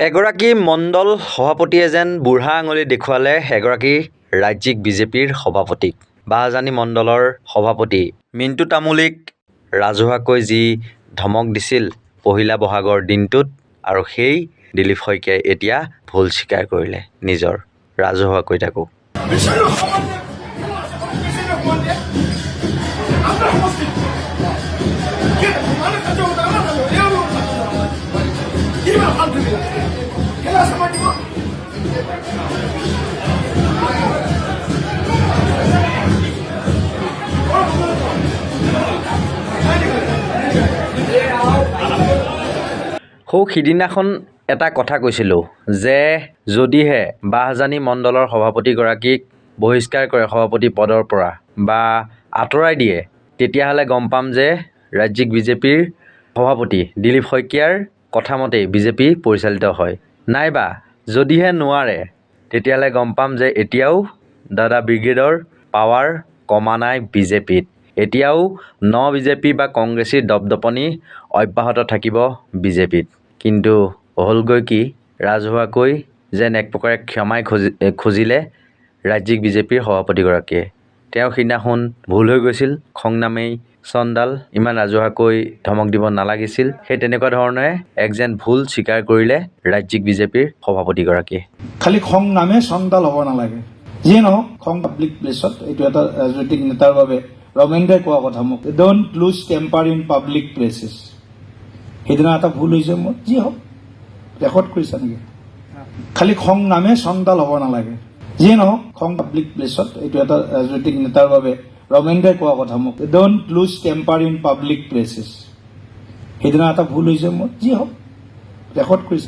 এগৰাকী মণ্ডল সভাপতিয়ে যেন বুঢ়া আঙুলি দেখুৱালে এগৰাকী ৰাজ্যিক বিজেপিৰ সভাপতিক। বাহজানী মণ্ডলৰ সভাপতি মিণ্টু তামুলীক ৰাজহুৱাকৈ যি ধমক দিছিল পহিলা বহাগৰ দিনটোত, আৰু সেই দিলীপ শইকীয়াই এতিয়া ভুল স্বীকাৰ কৰিলে নিজৰ ৰাজহুৱাকৈ তাকো। সিদিনাখন এটা কথা কৈছিলোঁ যে যদিহে বাহজানী মণ্ডলৰ সভাপতিগৰাকীক বহিষ্কাৰ কৰে সভাপতি পদৰ পৰা বা আঁতৰাই দিয়ে, তেতিয়াহ'লে গম পাম যে ৰাজ্যিক বিজেপিৰ সভাপতি দিলীপ শইকীয়াৰ কথামতেই বিজেপি পৰিচালিত হয়। নাইবা যদিহে নোৱাৰে, তেতিয়াহ'লে গম পাম যে এতিয়াও দাদা ব্ৰিগেডৰ পাৱাৰ কমা নাই বিজেপিত। এতিয়াও বিজেপি বা কংগ্ৰেছীৰ দপদপনি অব্যাহত থাকিব বিজেপিত। কিন্তু হ'লগৈ কি, ৰাজহুৱাকৈ যেন এক প্ৰকাৰে ক্ষমাই খুজিলে ৰাজ্যিক বিজেপিৰ সভাপতিগৰাকীয়ে। তেওঁ সিদিনাখন ভুল হৈ গৈছিল, খং নামেই চন্দাল, ইমান ৰাজহুৱাকৈ ধমক দিব নালাগিছিল। সেই তেনেকুৱা ধৰণে এক যেন ভুল স্বীকাৰ কৰিলে ৰাজ্যিক বিজেপিৰ সভাপতিগৰাকীয়ে। খালি খং নামে চন্দাল হ'ব নালাগে। যিয়ে নহওক, খং পাব্লিক প্লেচত এইটো এটা ৰাজনৈতিক নেতাৰ বাবে ৰমেন্দ্ৰই কোৱা কথা মোক, don't lose temper in public places. সেইদিনা এটা ভুল হৈছে মোৰ, যি হওক ৰেকৰ্ড কৰিছা নেকি? খালি খং নামে চন্দাল হ'ব নালাগে। যিয়ে নহওক, খং পাব্লিক প্লেচত এইটো এটা ৰাজনৈতিক নেতাৰ বাবে ৰমেন্দ্ৰই কোৱা কথা মোক, don't lose temper in public places. সেইদিনা এটা ভুল হৈছে মোৰ, যি হওক ৰেকৰ্ড কৰিছা।